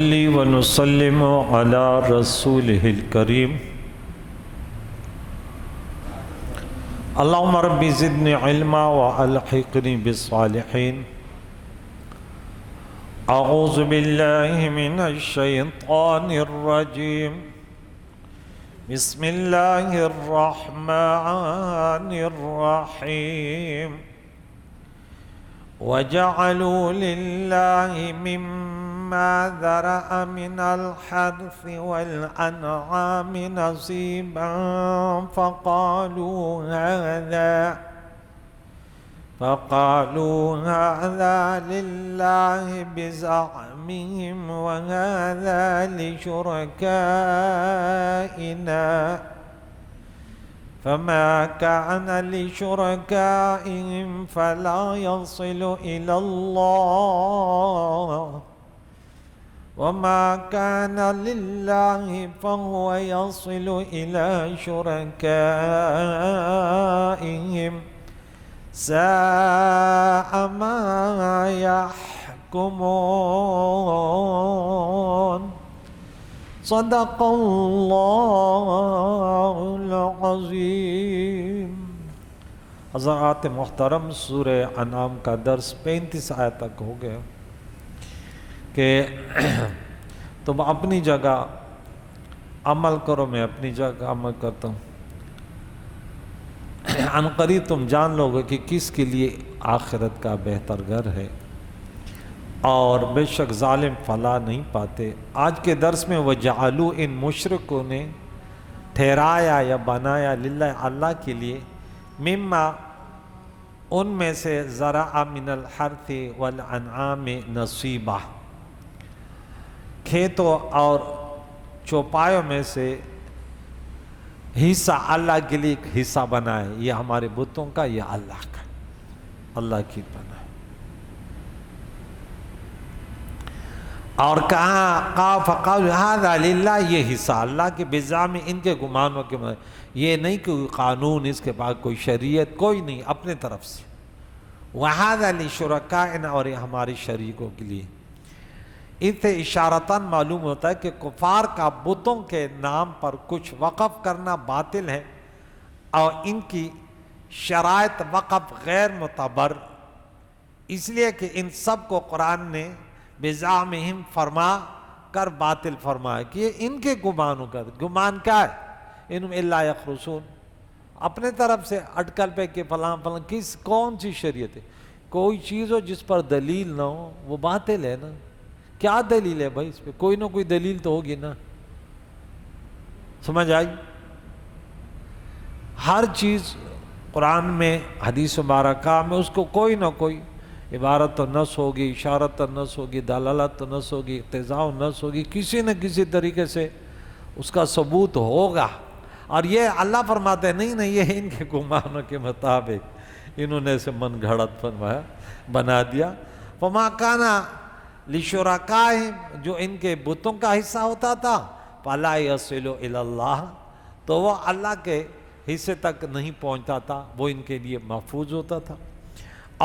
نصلي ونسلم على رسوله الكريم اللهم ربي زدني علما وألحقني بالصالحين. أعوذ بالله من الشيطان الرجيم. بسم الله الرحمن الرحيم. وجعلوا لله مما ذرأ من الحرث والأنعام نصيبا فقالوا هذا لله بزعمهم وهذا لشركائنا فما كان لشركائهم فلا يصل إلى الله وما كان لله فهو يصل إلى شركائهم ساء ما يحكمون. صدق اللہ العظیم. حضرات محترم، سورہ انعام کا درس 35 آیت تک ہو گیا کہ تم اپنی جگہ عمل کرو، میں اپنی جگہ عمل کرتا ہوں. عنقریب تم جان لو گے کہ کس کے لیے آخرت کا بہتر گھر ہے، اور بے شک ظالم فلاح نہیں پاتے. آج کے درس میں وجعلوا، ان مشرکوں نے ٹھہرایا یا بنایا للہ اللہ کے لیے، مما ان میں سے زرع من الحرث والانعام نصیبہ، کھیتوں اور چوپایوں میں سے حصہ اللہ کے لیے ایک حصہ بنائے. یہ ہمارے بتوں کا، یہ اللہ کا، اللہ کی بنائے. اور کہا فقالوا ھذا للہ، یہ حصہ اللہ کے، بزعم، ان کے گمانوں کے مطابق. یہ نہیں کہ قانون اس کے پاس کوئی شریعت کوئی نہیں، اپنے طرف سے. وَھذَا لِشُرَكَائِنَا، اور یہ ہمارے شریکوں کے لیے. اس سے اشارتاً معلوم ہوتا ہے کہ کفار کا بتوں کے نام پر کچھ وقف کرنا باطل ہے، اور ان کی شرائط وقف غیر معتبر، اس لیے کہ ان سب کو قرآن نے بزعمہم فرما کر باطل فرمایا کہ یہ ان کے گمانوں کا. گمان کیا ہے؟ انہم الا یخرصون، اپنے طرف سے اٹکل پہ کہ فلاں فلاں. کون سی شریعت ہے؟ کوئی چیز ہو جس پر دلیل نہ ہو وہ باطل ہے نا. کیا دلیل ہے بھائی؟ اس پہ کوئی نہ کوئی دلیل تو ہوگی نا. سمجھ آئی؟ ہر چیز قرآن میں، حدیث مبارکہ میں اس کو کوئی نہ کوئی عبارت تو نص ہوگی، اشارت تو نص ہوگی، دلالت تو نص ہوگی، اقتضاء نص ہوگی، کسی نہ کسی طریقے سے اس کا ثبوت ہوگا. اور یہ اللہ فرماتے ہیں نہیں نہیں، یہ ان کے گمانوں کے مطابق انہوں نے اسے من گھڑت فرمایا، بنا دیا. فما کان لشرکائہم، جو ان کے بتوں کا حصہ ہوتا تھا، فلا یصل الی اللہ، تو وہ اللہ کے حصے تک نہیں پہنچتا تھا، وہ ان کے لیے محفوظ ہوتا تھا.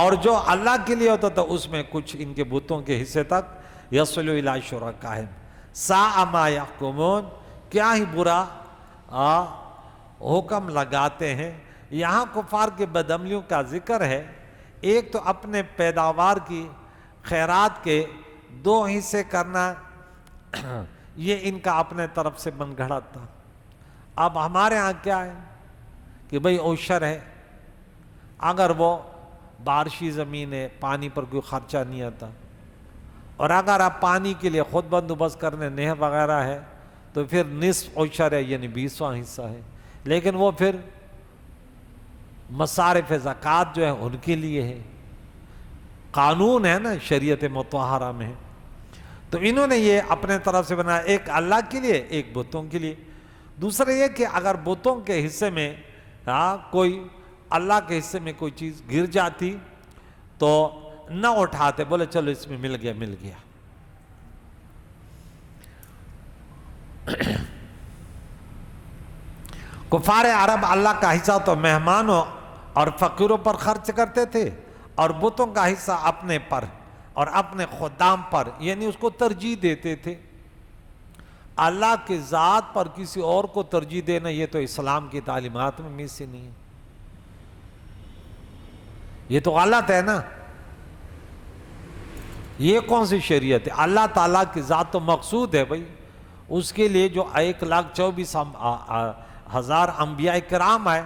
اور جو اللہ کے لیے ہوتا تھا اس میں کچھ ان کے بتوں کے حصے تک یصل الی شرکائہم ساء ما یحکمون، کیا ہی برا حکم لگاتے ہیں. یہاں کفار کے بدعملیوں کا ذکر ہے. ایک تو اپنے پیداوار کی خیرات کے 2 حصے کرنا، یہ ان کا اپنے طرف سے من گھڑت تھا. اب ہمارے ہاں کیا ہے کہ بھئی عشر ہے، اگر وہ بارشی زمین ہے، پانی پر کوئی خرچہ نہیں آتا، اور اگر آپ پانی کے لیے خود بندوبست کرنے نہر وغیرہ ہے تو پھر نصف عشر ہے، یعنی 20واں حصہ ہے. لیکن وہ پھر مصارف زکوٰۃ جو ہے ان کے لیے ہے، قانون ہے نا شریعت مطہرہ میں. تو انہوں نے یہ اپنے طرف سے بنایا، ایک اللہ کے لیے، ایک بتوں کے لیے. دوسرا یہ کہ اگر بتوں کے حصے میں کوئی اللہ کے حصے میں کوئی چیز گر جاتی تو نہ اٹھاتے، بولے چلو اس میں مل گیا. کفار عرب اللہ کا حصہ تو مہمانوں اور فقیروں پر خرچ کرتے تھے اور بتوں کا حصہ اپنے پر اور اپنے خدام پر، یعنی اس کو ترجیح دیتے تھے. اللہ کی ذات پر کسی اور کو ترجیح دینا یہ تو اسلام کی تعلیمات میں سے نہیں ہے، یہ تو غلط ہے نا۔ یہ کون سی شریعت ہے؟ اللہ تعالیٰ کی ذات تو مقصود ہے بھائی، اس کے لیے جو 1,24,000 انبیاء کرام آئے،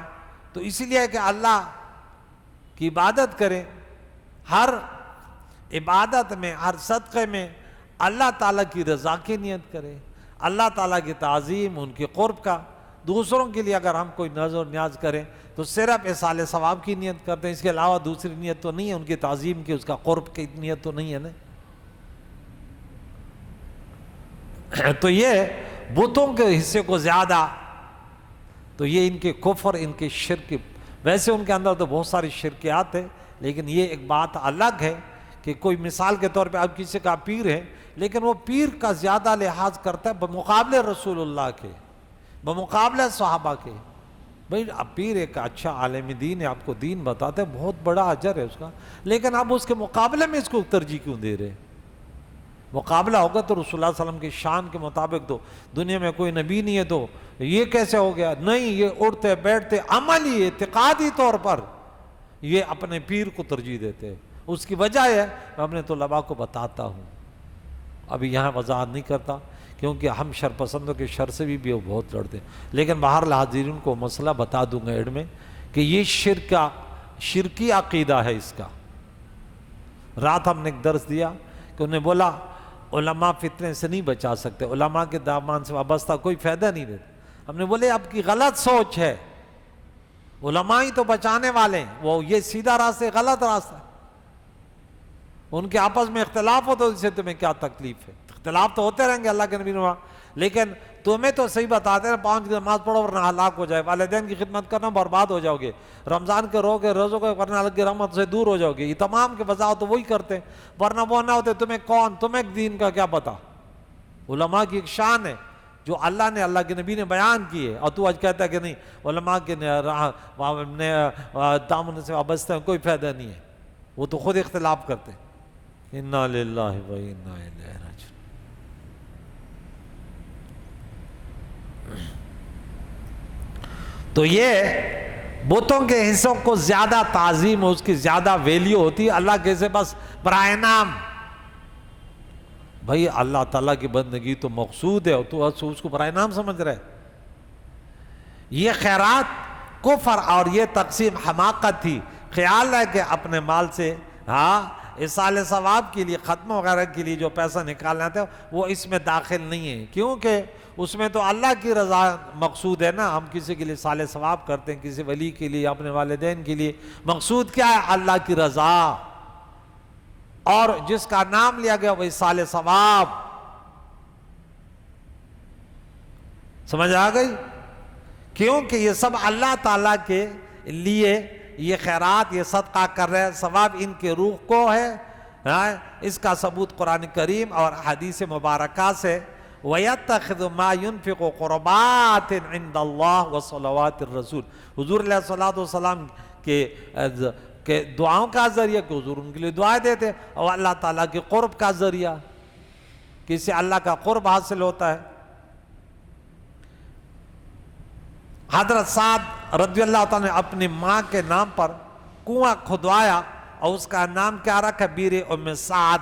تو اسی لیے کہ اللہ کی عبادت کریں، ہر عبادت میں، ہر صدقے میں اللہ تعالیٰ کی رضا کی نیت کرے، اللہ تعالیٰ کی تعظیم، ان کے قرب کا۔ دوسروں کے لیے اگر ہم کوئی نذر و نیاز کریں تو صرف ایصال ثواب کی نیت کرتے ہیں، اس کے علاوہ دوسری نیت تو نہیں ہے، ان کی تعظیم کی، اس کا قرب کی نیت تو نہیں ہے نا۔ تو یہ بتوں کے حصے کو زیادہ، تو یہ ان کے کفر، ان کے شرک، ویسے ان کے اندر تو بہت ساری شرکیات ہیں، لیکن یہ ایک بات الگ ہے کہ کوئی مثال کے طور پہ اب کسی کا پیر ہے، لیکن وہ پیر کا زیادہ لحاظ کرتا ہے بمقابلے رسول اللہ کے، بمقابلے صحابہ کے۔ بھائی اب پیر ایک اچھا عالم دین ہے، آپ کو دین بتاتا ہے، بہت بڑا اجر ہے اس کا، لیکن اب اس کے مقابلے میں اس کو ترجیح کیوں دے رہے؟ مقابلہ ہوگا تو رسول اللہ صلی اللہ علیہ وسلم کی شان کے مطابق، تو دنیا میں کوئی نبی نہیں ہے تو یہ کیسے ہو گیا؟ نہیں، یہ اٹھتے بیٹھتے عملی اعتقادی طور پر یہ اپنے پیر کو ترجیح دیتے ہیں۔ اس کی وجہ ہے، میں اپنے طلباء کو بتاتا ہوں، ابھی یہاں وضاحت نہیں کرتا کیونکہ ہم شر پسندوں کے شر سے بھی وہ بہت لڑتے ہیں، لیکن بہرحال حاضرین کو مسئلہ بتا دوں گا ایڈ میں کہ یہ شرکی عقیدہ ہے اس کا۔ رات ہم نے ایک درس دیا کہ انہیں بولا علماء فتنے سے نہیں بچا سکتے، علماء کے دامن سے وابستہ کوئی فائدہ نہیں دیتا۔ ہم نے بولے اب کی غلط سوچ ہے، علماء ہی تو بچانے والے ہیں، وہ یہ سیدھا راستہ غلط راستہ ہے، ان کے آپس میں اختلاف ہو تو اس سے تمہیں کیا تکلیف ہے؟ اختلاف تو ہوتے رہیں گے، اللہ کے نبی نے، لیکن تمہیں تو صحیح بتاتے ہیں 5 کی نماز پڑھو ورنہ ہلاک ہو جائے، والدین کی خدمت کرنا برباد ہو جاؤ گے، رمضان کے روزوں کو ورنہ اللہ کی رحمت سے دور ہو جاؤ گے، یہ تمام کے وضاحت تو وہی کرتے ہیں، ورنہ وہ نہ ہوتے تمہیں دین کا کیا پتا؟ علماء کی ایک شان ہے جو اللہ نے، اللہ کے نبی نے بیان کی ہے، اور تو آج کہتا ہے کہ نہیں علماء کے دامن سے وابستہ ہیں، کوئی فائدہ نہیں ہے، وہ تو خود اختلاف کرتے ہیں۔ انا للہ و انا الیہ راجعون۔ تو یہ بتوں کے حصوں کو زیادہ تعظیم، اس کی زیادہ ویلیو ہوتی ہے اللہ کے سے بس برائے نام۔ بھائی اللہ تعالیٰ کی بندگی تو مقصود ہے، تو اس کو برائے نام سمجھ رہے۔ یہ خیرات کفر اور یہ تقسیم حماقت تھی، خیال ہے کہ اپنے مال سے ایصال ثواب کے لیے، ختم وغیرہ کے لیے جو پیسہ نکالنا تھا وہ اس میں داخل نہیں ہے، کیونکہ اس میں تو اللہ کی رضا مقصود ہے نا۔ ہم کسی کے لیے ایصال ثواب کرتے ہیں، کسی ولی کے لیے، اپنے والدین کے لیے، مقصود کیا ہے؟ اللہ کی رضا، اور جس کا نام لیا گیا وہ ایصال ثواب۔ سمجھ آ گئی؟ کیونکہ یہ سب اللہ تعالیٰ کے لیے یہ خیرات، یہ صدقہ کر رہے ہیں، ثواب ان کے روح کو ہے۔ اس کا ثبوت قرآن کریم اور حدیث مبارکہ سے، وَيَتَّخِذُ مَا يُنْفِقُ قُرُبَاتٍ عِنْدَ اللَّهِ وَصَلَوَاتِ الرَّسُولِ، حضور علیہ الصلوۃ کے دعاؤں کا ذریعہ، کہ حضور ان کے لیے دعائیں دیتے، اور اللہ تعالیٰ کے قرب کا ذریعہ، کہ اس سے اللہ کا قرب حاصل ہوتا ہے۔ حضرت سعد رضی اللہ تعالیٰ نے اپنی ماں کے نام پر کنواں کھدوایا اور اس کا نام کیا رکھا؟ بیر ام سعد۔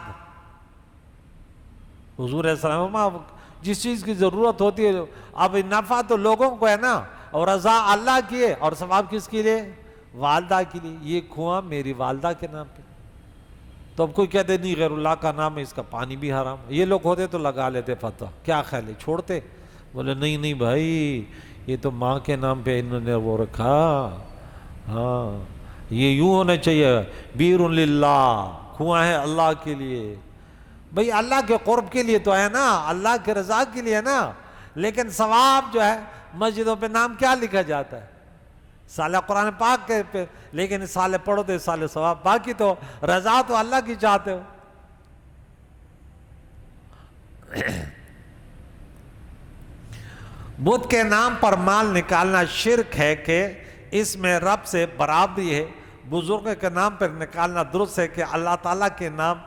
حضور علیہ السلام جس چیز کی ضرورت ہوتی ہے، اب نفع تو لوگوں کو ہے نا، اور رضا اللہ کی ہے، اور ثواب کس کے لیے؟ والدہ کے لیے۔ یہ کنواں میری والدہ کے نام پہ، تو اب کوئی کہتے نہیں غیر اللہ کا نام ہے، اس کا پانی بھی حرام۔ یہ لوگ ہوتے تو لگا لیتے فتویٰ، کیا خیال ہے چھوڑتے؟ بولے نہیں بھائی، یہ تو ماں کے نام پہ انہوں نے وہ رکھا، یہ یوں ہونا چاہیے، بیر للہ، کنواں ہے اللہ کے لیے۔ بھئی اللہ کے قرب کے لیے تو ہے نا، اللہ کے رضا کے لیے نا، لیکن ثواب جو ہے مسجدوں پہ نام کیا لکھا جاتا ہے؟ سالہ قرآن پاک کے پہ، لیکن سالے پڑھو تو سالے ثواب، باقی تو رضا تو اللہ کی چاہتے ہو۔ بت کے نام پر مال نکالنا شرک ہے کہ اس میں رب سے برابری ہے۔ بزرگوں کے نام پر نکالنا درست ہے کہ اللہ تعالیٰ کے نام،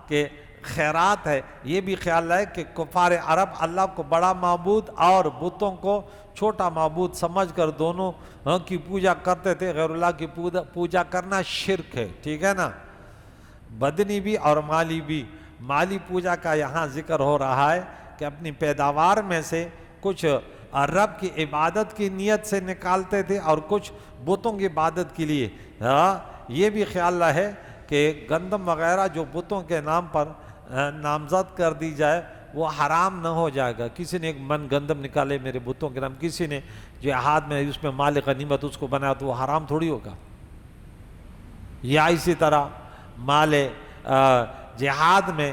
کہ خیرات ہے، یہ بھی خیال ہے کہ کفار عرب اللہ کو بڑا معبود اور بتوں کو چھوٹا معبود سمجھ کر دونوں کی پوجا کرتے تھے۔ غیر اللہ کی پوجا کرنا شرک ہے، ٹھیک ہے نا، بدنی بھی اور مالی بھی۔ مالی پوجا کا یہاں ذکر ہو رہا ہے کہ اپنی پیداوار میں سے کچھ رب کی عبادت کی نیت سے نکالتے تھے اور کچھ بتوں کی عبادت کے لیے۔ یہ بھی خیال ہے کہ گندم وغیرہ جو بتوں کے نام پر نامزد کر دی جائے وہ حرام نہ ہو جائے گا۔ کسی نے ایک من گندم نکالے میرے بتوں کے نام، کسی نے جہاد میں اس میں مال غنیمت اس کو بنایا تو وہ حرام تھوڑی ہوگا۔ یا اسی طرح مال جہاد میں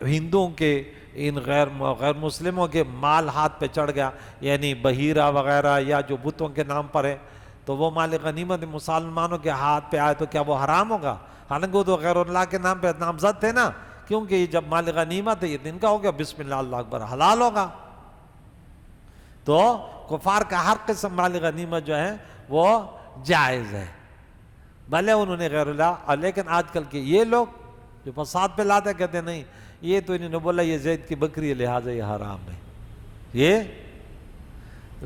ہندوؤں کے ان غیر مسلموں کے مال ہاتھ پہ چڑھ گیا، یعنی بحیرہ وغیرہ یا جو بتوں کے نام پر ہے، تو وہ مال غنیمت مسلمانوں کے ہاتھ پہ آئے تو کیا وہ حرام ہوگا؟ حالانکہ وہ تو غیر اللہ کے نام پہ نامزد تھے نا، کیونکہ یہ جب مال غنیمت ہے یہ دن کا ہو گیا، بسم اللہ اللہ اکبر، حلال ہوگا۔ تو کفار کا ہر قسم مال غنیمت جو ہے وہ جائز ہے، بھلے انہوں نے غیر اللہ۔ لیکن آج کل کے یہ لوگ جو فساد پہ لاتے کہتے نہیں یہ تو انہوں نے بولا یہ زید کی بکری ہے لہٰذا یہ حرام ہے، یہ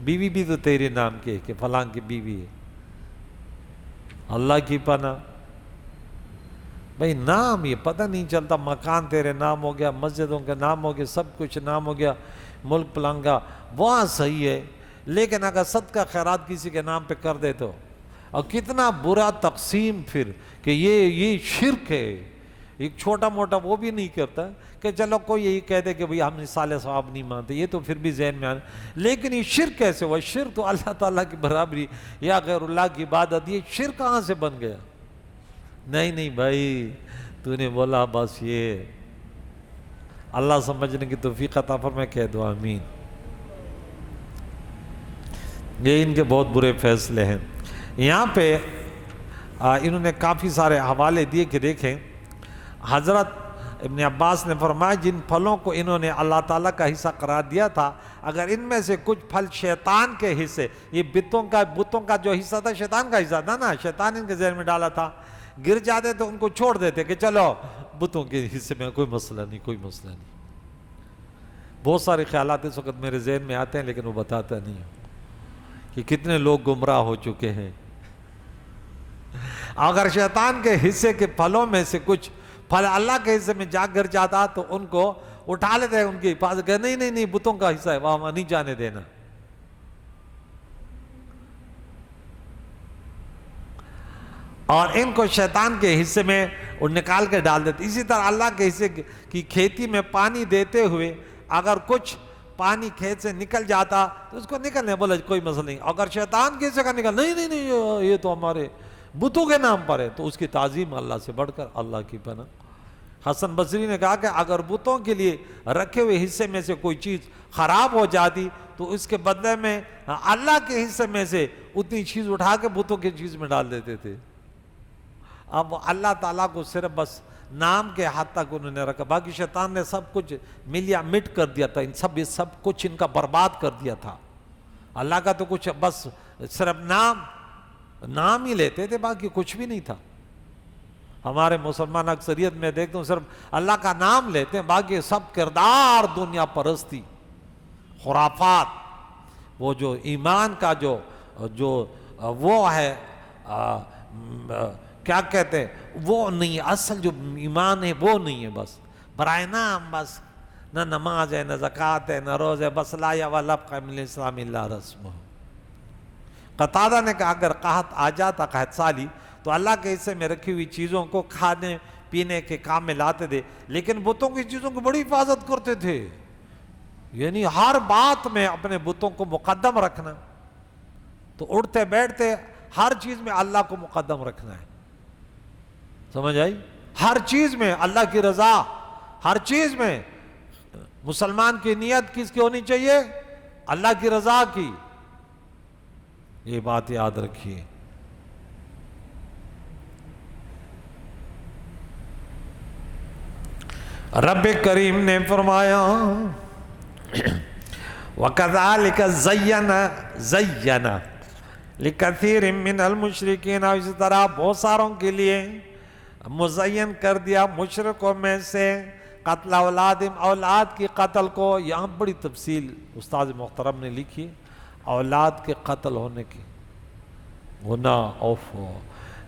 بیوی بھی تو تیرے نام کی ہے کہ فلاں کی بیوی ہے، اللہ کی پناہ بھئی نام یہ پتہ نہیں چلتا، مکان تیرے نام ہو گیا، مسجدوں کے نام ہو گیا، سب کچھ نام ہو گیا، ملک پلنگا، وہاں صحیح ہے، لیکن اگر صدقہ خیرات کسی کے نام پہ کر دے تو، اور کتنا برا تقسیم پھر کہ یہ شرک ہے۔ ایک چھوٹا موٹا وہ بھی نہیں کرتا کہ چلو کوئی یہی کہہ دے کہ بھئی ہم صالح ثواب نہیں مانتے، یہ تو پھر بھی ذہن میں آنا، لیکن یہ شرک کیسے ہوا؟ شرک تو اللہ تعالیٰ کی برابری یا غیر اللہ کی عبادت، یہ شرک کہاں سے بن گیا؟ نہیں بھائی تو نے بولا بس یہ اللہ سمجھنے کی توفیق عطا فرمائے، کہہ دو آمین۔ یہ ان کے بہت برے فیصلے ہیں۔ یہاں پہ انہوں نے کافی سارے حوالے دیے کہ دیکھیں حضرت ابن عباس نے فرمایا جن پھلوں کو انہوں نے اللہ تعالیٰ کا حصہ قرار دیا تھا، اگر ان میں سے کچھ پھل شیطان کے حصے، یہ بتوں کا جو حصہ تھا شیطان کا حصہ تھا نا، شیطان ان کے ذہن میں ڈالا تھا، گر جاتے تو ان کو چھوڑ دیتے کہ چلو بتوں کے حصے میں کوئی مسئلہ نہیں، کوئی مسئلہ نہیں۔ بہت سارے خیالات اس وقت میرے ذہن میں آتے ہیں لیکن وہ بتاتا نہیں کہ کتنے لوگ گمراہ ہو چکے ہیں۔ اگر شیطان کے حصے کے پھلوں میں سے کچھ پھل اللہ کے حصے میں جا گر جاتا تو ان کو اٹھا لیتے ہیں، ان کی حفاظت کہ نہیں بتوں کا حصہ ہے وہاں نہیں جانے دینا۔ اور ان کو شیطان کے حصے میں نکال کے ڈال دیتے۔ اسی طرح اللہ کے حصے کی کھیتی میں پانی دیتے ہوئے اگر کچھ پانی کھیت سے نکل جاتا تو اس کو نکلنے بولا کوئی مسئلہ نہیں، اگر شیطان کے حصے کا نکل نہیں یہ تو ہمارے بتوں کے نام پر ہے تو اس کی تعظیم اللہ سے بڑھ کر اللہ کی پناہ۔ حسن بصری نے کہا کہ اگر بتوں کے لیے رکھے ہوئے حصے میں سے کوئی چیز خراب ہو جاتی تو اس کے بدلے میں اللہ کے حصے میں سے اتنی چیز اٹھا کے بتوں کی چیز میں ڈال دیتے تھے۔ اب اللہ تعالیٰ کو صرف بس نام کے حد تک انہوں نے رکھا، باقی شیطان نے سب کچھ ملیا مٹ کر دیا تھا، یہ سب کچھ ان کا برباد کر دیا تھا۔ اللہ کا تو کچھ بس صرف نام ہی لیتے تھے، باقی کچھ بھی نہیں تھا۔ ہمارے مسلمان اکثریت میں دیکھتا ہوں صرف اللہ کا نام لیتے ہیں، باقی سب کردار دنیا پرستی، خرافات، وہ جو ایمان کا جو وہ ہے کیا کہتے ہیں وہ نہیں، اصل جو ایمان ہے وہ نہیں ہے، بس برائے نام، بس نہ نماز ہے نہ زکوٰۃ ہے نہ روزہ ہے، بس لا یولب من الاسلام الا رسمہ۔ قتادہ نے کہا اگر قحط آ جاتا قحط سالی تو اللہ کے حصے میں رکھی ہوئی چیزوں کو کھانے پینے کے کام میں لاتے تھے، لیکن بتوں کی چیزوں کو بڑی حفاظت کرتے تھے، یعنی ہر بات میں اپنے بتوں کو مقدم رکھنا، تو اٹھتے بیٹھتے ہر چیز میں اللہ کو مقدم رکھنا ہے، سمجھ آئی؟ ہر چیز میں اللہ کی رضا، ہر چیز میں مسلمان کی نیت کس کی ہونی چاہیے؟ اللہ کی رضا کی۔ یہ بات یاد رکھیے۔ رب کریم نے فرمایا وَكَذَلِكَ زَيَّنَ لِكَثِيرٍ مِّنَ الْمُشْرِكِينَ، اسی طرح بہت ساروں کے لیے مزین کر دیا مشرکوں میں سے قتل اولادم، اولاد کی قتل کو. یہاں بڑی تفصیل استاد محترم نے لکھی اولاد کے قتل ہونے کی گناہ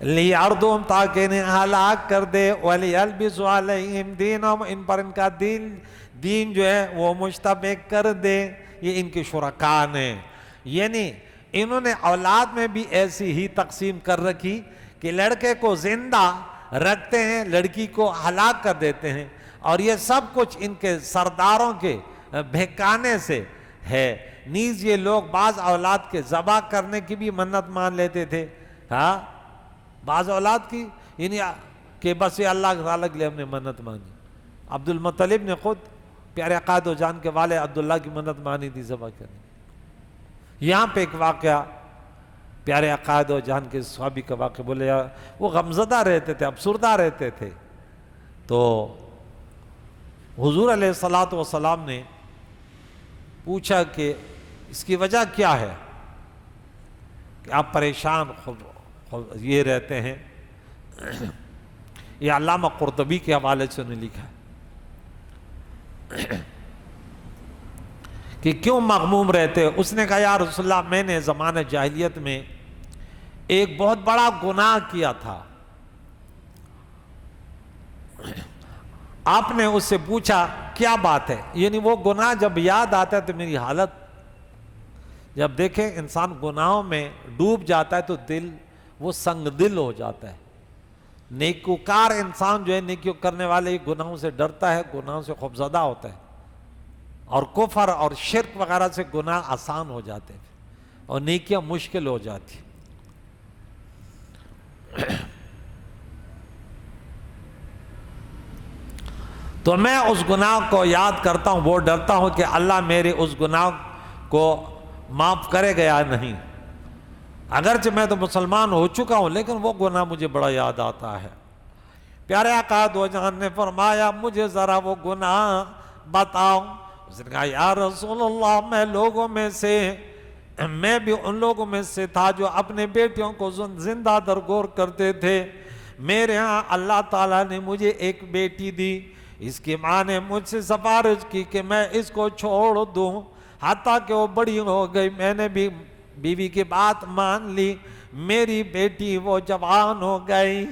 لیعرضہم تاکہ انہیں ہلاک کر دے، وَلِيَلْبِسُوا عَلَيْهِمْ دِينَهُمْ ان پر ان کا دین جو ہے وہ مشتبہ کر دے. یہ ان کے شرکاء نے، یعنی انہوں نے اولاد میں بھی ایسی ہی تقسیم کر رکھی کہ لڑکے کو زندہ رکھتے ہیں، لڑکی کو ہلاک کر دیتے ہیں، اور یہ سب کچھ ان کے سرداروں کے بہکانے سے ہے. نیز یہ لوگ بعض اولاد کے ذبح کرنے کی بھی منت مان لیتے تھے. ہاں بعض اولاد کی یعنی کہ بس یہ اللہ تعالیٰ کے لیے ہم نے منت مانی. عبد المطلب نے خود پیارے آقا دو جان کے والد عبداللہ کی منت مانی تھی ذبح کرنے. یہاں پہ ایک واقعہ پیارے آقا دو جان کے صحابی کا واقعہ بولے، وہ غمزدہ رہتے تھے، افسردہ رہتے تھے. تو حضور علیہ الصلوۃ والسلام نے پوچھا کہ اس کی وجہ کیا ہے کہ آپ پریشان یہ رہتے ہیں. یہ علامہ قرطبی کے حوالے سے انہوں نے لکھا کہ کیوں مغموم رہتے. اس نے کہا یا رسول اللہ میں نے زمانہ جاہلیت میں ایک بہت بڑا گناہ کیا تھا. آپ نے اس سے پوچھا کیا بات ہے، یعنی وہ گناہ جب یاد آتا ہے تو میری حالت، جب دیکھیں انسان گناہوں میں ڈوب جاتا ہے تو دل وہ سنگ دل ہو جاتا ہے. نیکوکار انسان جو ہے نیکیوں کرنے والے گناہوں سے ڈرتا ہے، گناہوں سے خوفزدہ ہوتا ہے، اور کفر اور شرک وغیرہ سے گناہ آسان ہو جاتے ہیں اور نیکیاں مشکل ہو جاتی. تو میں اس گناہ کو یاد کرتا ہوں، وہ ڈرتا ہوں کہ اللہ میرے اس گناہ کو معاف کرے گا یا نہیں. اگرچہ میں تو مسلمان ہو چکا ہوں لیکن وہ گناہ مجھے بڑا یاد آتا ہے. پیارے آقا دو جہان نے فرمایا مجھے ذرا وہ گناہ بتاؤ. اس نے کہا یا رسول اللہ میں بھی ان لوگوں میں سے تھا جو اپنے بیٹیوں کو زندہ درگور کرتے تھے. میرے ہاں اللہ تعالیٰ نے مجھے ایک بیٹی دی، اس کی ماں نے مجھ سے سفارش کی کہ میں اس کو چھوڑ دوں، حتیٰ کہ وہ بڑی ہو گئی. میں نے بھی بیوی کی بات مان لی. میری بیٹی وہ جوان ہو گئی،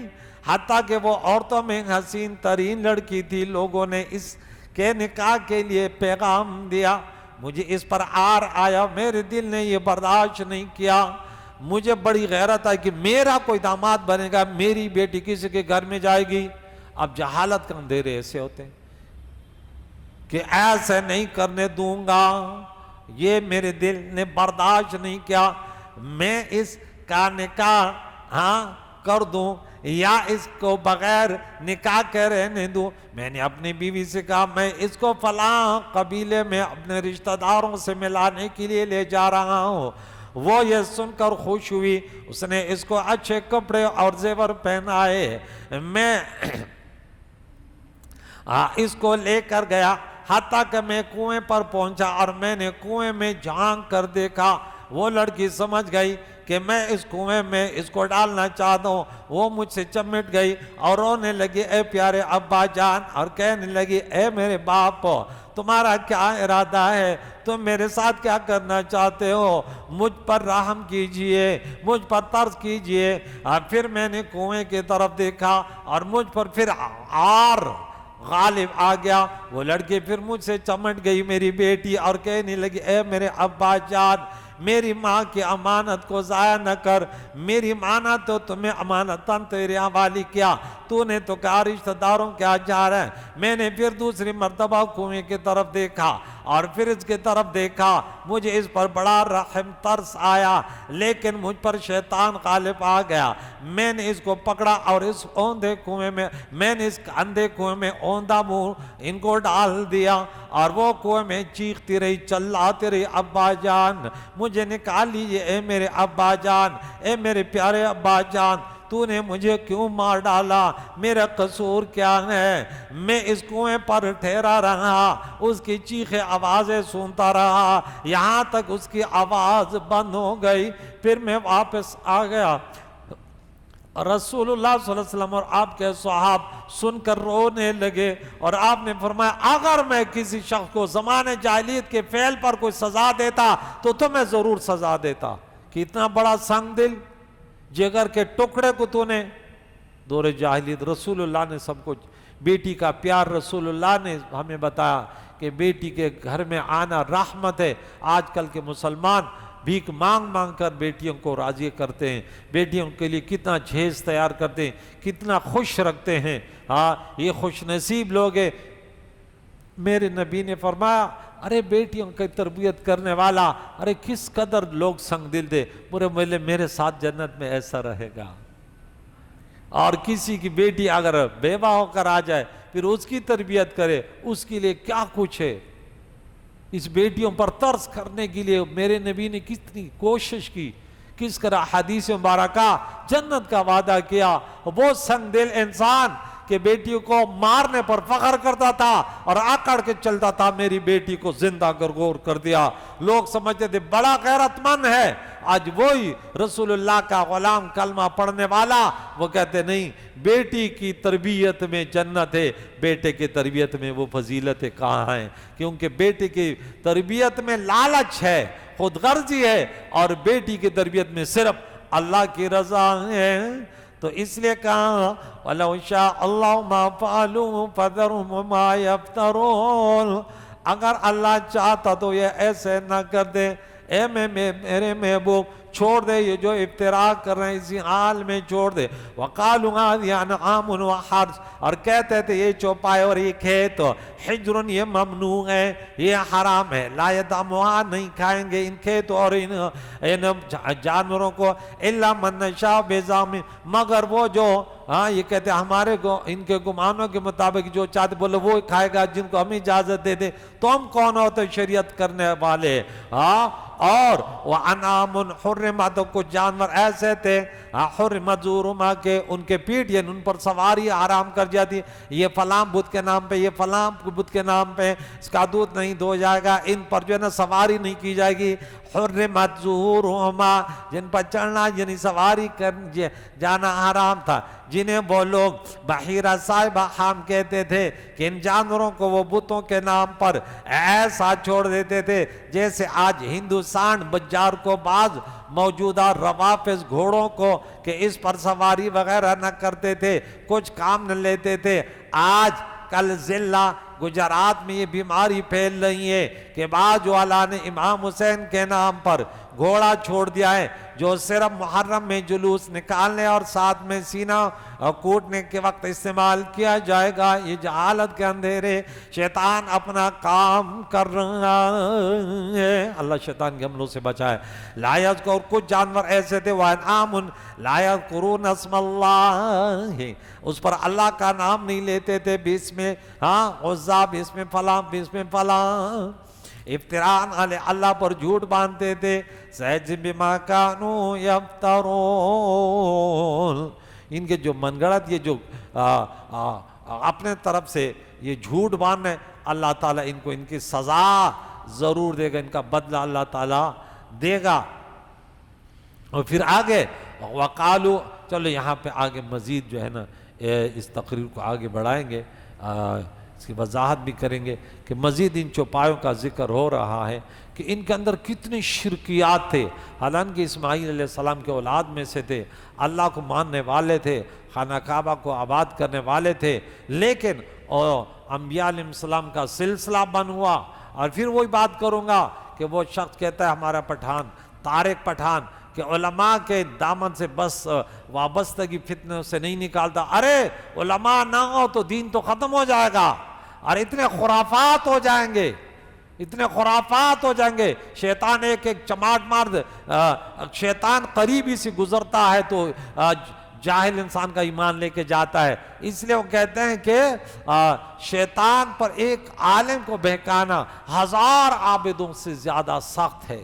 حتیٰ کہ وہ عورتوں میں حسین ترین لڑکی تھی. لوگوں نے اس کے نکاح کے لیے پیغام دیا، مجھے اس پر عار آیا، میرے دل نے یہ برداشت نہیں کیا. مجھے بڑی غیرت آئی کہ میرا کوئی داماد بنے گا، میری بیٹی کسی کے گھر میں جائے گی. اب جہالت کا اندھیرے ایسے ہوتے ہیں کہ ایسے نہیں کرنے دوں گا، یہ میرے دل نے برداشت نہیں کیا. میں اس کا نکاح کر دوں یا اس کو بغیر نکاح کے رہنے دوں. میں نے اپنی بیوی سے کہا میں اس کو فلاں قبیلے میں اپنے رشتہ داروں سے ملانے کے لیے لے جا رہا ہوں. وہ یہ سن کر خوش ہوئی، اس نے اس کو اچھے کپڑے اور زیور پہنائے. میں اس کو لے کر گیا حتیٰ کہ میں کنویں پر پہنچا اور میں نے کنویں میں جھانک کر دیکھا. وہ لڑکی سمجھ گئی کہ میں اس کنویں میں اس کو ڈالنا چاہتا ہوں. وہ مجھ سے چمٹ گئی اور رونے لگی اے پیارے ابا جان، اور کہنے لگی اے میرے باپ تمہارا کیا ارادہ ہے، تم میرے ساتھ کیا کرنا چاہتے ہو، مجھ پر رحم کیجئے، مجھ پر ترس کیجئے. پھر میں نے کنویں کی طرف دیکھا اور مجھ پر پھر عار غالب آ گیا. وہ لڑکی پھر مجھ سے چمٹ گئی میری بیٹی اور کہنے لگی اے میرے ابا جان، میری ماں کی امانت کو ضائع نہ کر. میری ماں نے تو تمہیں امانتاً تیرے حوالے کیا، تو نے تو کہا رشتہ داروں کیا جا رہا ہے. میں نے پھر دوسری مرتبہ کنویں کی طرف دیکھا اور پھر اس کی طرف دیکھا. مجھے اس پر بڑا رحم ترس آیا لیکن مجھ پر شیطان غالب آ گیا. میں نے اس کو پکڑا اور اس اوندھے کنویں میں، میں نے اس اندھے کنویں میں اوندھا منہ ان کو ڈال دیا اور وہ کنویں میں چیختی رہی، چلاتی رہی ابا جان مجھے نکال لیجئے، اے میرے ابا جان، اے میرے پیارے ابا جان، تو نے مجھے کیوں مار ڈالا، میرا قصور کیا ہے. میں اس کنویں پر ٹھہرا رہا، اس کی چیخیں آوازیں سنتا رہا یہاں تک اس کی آواز بند ہو گئی. پھر میں واپس آ گیا رسول اللہ صلی اللہ علیہ وسلم اور آپ کے صحاب سن کر رونے لگے، اور آپ نے فرمایا اگر میں کسی شخص کو زمانے جاہلیت کے فعل پر کوئی سزا دیتا تو تمہیں ضرور سزا دیتا۔ کہ اتنا بڑا سنگ دل، جگر کے ٹکڑے کو تو نے دور جاہلیت رسول اللہ نے سب کچھ، بیٹی کا پیار رسول اللہ نے ہمیں بتایا کہ بیٹی کے گھر میں آنا رحمت ہے۔ آج کل کے مسلمان بھیک مانگ مانگ کر بیٹیوں کو راضی کرتے ہیں، بیٹیوں کے لیے کتنا جہیز تیار کرتے ہیں، کتنا خوش رکھتے ہیں۔ ہاں یہ خوش نصیب لوگ ہیں۔ میرے نبی نے فرمایا ارے بیٹیوں کی تربیت کرنے والا، ارے کس قدر لوگ سنگ دل دے، بولے میرے ساتھ جنت میں ایسا رہے گا۔ اور کسی کی بیٹی اگر بیوہ ہو کر آ جائے پھر اس کی تربیت کرے، اس کے لیے کیا کچھ ہے۔ اس بیٹیوں پر ترس کرنے کے لیے میرے نبی نے کتنی کوشش کی، کس طرح حدیث مبارکہ جنت کا وعدہ کیا۔ وہ سنگ دل انسان کہ بیٹیوں کو مارنے پر فخر کرتا تھا اور آکڑ کے چلتا تھا، میری بیٹی کو زندہ گرگور کر دیا۔ لوگ سمجھتے تھے بڑا غیرت مند ہے۔ آج وہی رسول اللہ کا غلام کلمہ پڑھنے والا وہ کہتے نہیں، بیٹی کی تربیت میں جنت ہے، بیٹے کی تربیت میں وہ فضیلتیں کہاں ہیں؟ کیونکہ بیٹے کی تربیت میں لالچ ہے، خود غرضی ہے، اور بیٹی کی تربیت میں صرف اللہ کی رضا ہے۔ تو اس لیے کہا وَلَوْ شَاءَ اللَّهُ مَا فَعَلُوا فَذَرْهُمْ وَمَا يَفْتَرُونَ، اگر اللہ چاہتا تو یہ ایسے نہ کر دے۔ اے میرے محبوب چھوڑ دے یہ جو افتراء کر رہے ہیں، اسی حال میں چھوڑ دے۔ وَقَالُوا هَٰذِهِ أَنْعَامٌ وَحَرْثٌ، اور کہتے تھے یہ چوپائے اور یہ کھیت حجر یہ ممنوع ہے، یہ حرام ہے، لا يطعمها نہیں کھائیں گے ان کھیت اور ان جانوروں کو، إِلَّا مَن نَشَاءُ بِزَعْمِهِمْ، مگر وہ جو یہ کہتے ہیں ہمارے کو ان کے گمانوں کے مطابق جو چاہتے بولے وہ کھائے گا جن کو ہم اجازت دے دیں۔ تو ہم کون ہوتے شریعت کرنے والے؟ اور وَأَنْعَامٌ حُرِّمَتْ، کچھ جانور ایسے تھے حُرِّمَتْ ظُہُورُهَا کہ ان کے پیٹ یعنی ان پر سواری حرام کر جاتی، یہ فلاں بت کے نام پہ، یہ فلاں بت کے نام پہ اس کا دودھ نہیں دھو جائے گا، ان پر جو ہے نا سواری نہیں کی جائے گی۔ حُرِّمَتْ ظُہُورُهَا، جن پر چڑھنا یعنی سواری کر جانا حرام تھا، جنہیں وہ لوگ بحیرہ صاحبہ حام کہتے تھے کہ ان جانوروں کو وہ بتوں کے نام پر ایسا چھوڑ دیتے تھے جیسے آج ہندوستان بجار کو بعض موجودہ روافظ گھوڑوں کو کہ اس پر سواری وغیرہ نہ کرتے تھے، کچھ کام نہ لیتے تھے۔ آج کل ضلع گجرات میں یہ بیماری پھیل رہی ہے کہ بعض والا نے امام حسین کے نام پر گھوڑا چھوڑ دیا ہے جو صرف محرم میں جلوس نکالنے اور ساتھ میں سینہ کوٹنے کے وقت استعمال کیا جائے گا۔ یہ جہالت کے اندھیرے، شیطان اپنا کام کر رہا ہے، اللہ شیطان کے حملوں سے بچائے۔ لا یذکر، کچھ جانور ایسے تھے وَأَنْعَامٌ لا یذکرون اسم اللہ، اس پر اللہ کا نام نہیں لیتے تھے، بسم عزا، بسم فلاں، بسم فلاں، افتراء علی اللہ پر جھوٹ باندھتے تھے۔ سَيَجْزِي بِمَا كَانُوا يَفْتَرُونَ، ان کے جو من گڑت یہ جو اپنے طرف سے یہ جھوٹ باندھنے، اللہ تعالیٰ ان کو ان کی سزا ضرور دے گا، ان کا بدلہ اللہ تعالیٰ دے گا۔ اور پھر آگے وقالو، چلو یہاں پہ آگے مزید جو ہے نا اس تقریر کو آگے بڑھائیں گے، اس کی وضاحت بھی کریں گے کہ مزید ان چوپایوں کا ذکر ہو رہا ہے کہ ان کے اندر کتنی شرکیات تھے۔ حالانکہ اسماعیل علیہ السلام کے اولاد میں سے تھے، اللہ کو ماننے والے تھے، خانہ کعبہ کو آباد کرنے والے تھے، لیکن انبیاء علیہ السلام کا سلسلہ بن ہوا۔ اور پھر وہی بات کروں گا کہ وہ شخص کہتا ہے ہمارا پٹھان طارق پٹھان کہ علماء کے دامن سے بس وابستگی فتنوں سے نہیں نکالتا۔ ارے علماء نہ ہو تو دین تو ختم ہو جائے گا، اور اتنے خرافات ہو جائیں گے، اتنے خرافات ہو جائیں گے، شیطان ایک ایک چماٹ مار دے، شیطان قریبی سے گزرتا ہے تو جاہل انسان کا ایمان لے کے جاتا ہے۔ اس لیے وہ کہتے ہیں کہ شیطان پر ایک عالم کو بہکانا 1000 عابدوں سے زیادہ سخت ہے۔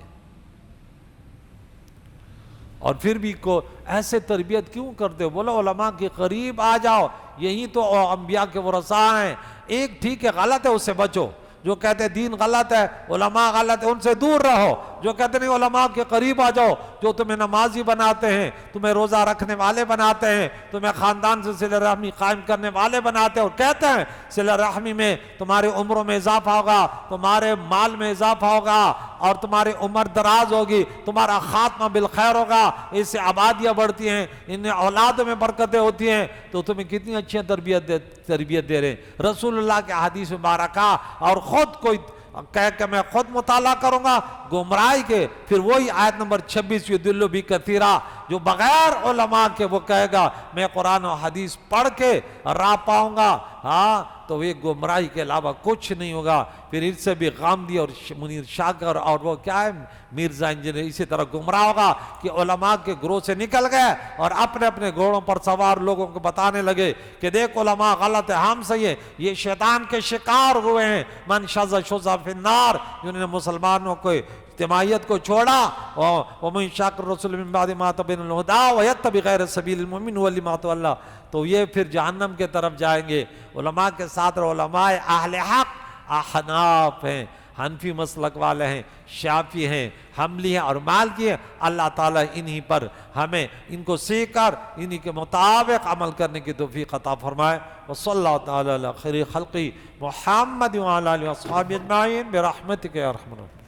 اور پھر بھی کو ایسے تربیت کیوں کرتے ہو؟ بولو علماء کے قریب آ جاؤ، یہی تو انبیاء کے ورثاء ہیں۔ ایک ٹھیک ہے غلط ہے اس سے بچو، جو کہتے ہیں دین غلط ہے، علماء غلط ہے، ان سے دور رہو۔ جو کہتے نہیں علماء کے قریب آ جاؤ، جو تمہیں نمازی بناتے ہیں، تمہیں روزہ رکھنے والے بناتے ہیں، تمہیں خاندان سے صلہ رحمی قائم کرنے والے بناتے ہیں، اور کہتے ہیں صلہ رحمی میں تمہاری عمروں میں اضافہ ہوگا، تمہارے مال میں اضافہ ہوگا، اور تمہاری عمر دراز ہوگی، تمہارا خاتمہ بالخیر ہوگا، اس سے آبادیاں بڑھتی ہیں، ان اولاد میں برکتیں ہوتی ہیں، تو تمہیں کتنی اچھی تربیت دے رہے ہیں رسول اللہ کے حدیث مبارکہ، اور خود کوئی کہہ کہ میں خود مطالعہ کروں گا گمراہی کے، پھر وہی آیت نمبر 26 یدل بھی کثیرہ، جو بغیر علماء کے وہ کہے گا میں قرآن و حدیث پڑھ کے راہ پاؤں گا، ہاں تو یہ گمراہی کے علاوہ کچھ نہیں ہوگا۔ پھر اس سے بھی غامدی اور منیر شاکر اور وہ کیا ہے مرزا انجینئر اسی طرح گمراہ ہوگا کہ علماء کے گروہ سے نکل گئے اور اپنے اپنے گھوڑوں پر سوار لوگوں کو بتانے لگے کہ دیکھ علماء غلط ہے، ہم صحیح ہے، یہ شیطان کے شکار ہوئے ہیں، من شذ شذ فی النار، جنہوں نے مسلمانوں کو اجتماعیت کو چھوڑا، وَمَنْ يُشَاقِقِ الرَّسُولَ مِنْ بَعْدِ مَا تَبَيَّنَ لَهُ الْهُدَىٰ وَيَتَّبِعْ غَيْرَ سَبِيلِ الْمُؤْمِنِينَ نُوَلِّهُ مَا تَوَلَّىٰ، تو یہ پھر جہنم کے طرف جائیں گے۔ علماء کے ساتھ علماء اہل حق احناف ہیں، حنفی مسلک والے ہیں، شافعی ہیں، حنبلی ہیں اور مالکی ہیں۔ اللہ تعالیٰ انہی پر ہمیں ان کو سیکھ کر انہی کے مطابق عمل کرنے کی توفیق عطا فرمائے۔ وصلی اللہ تعالیٰ علی خیر خلقی محمد وعلی آلہ وصحبہ اجمعین برحمتک یا ارحم الراحمین۔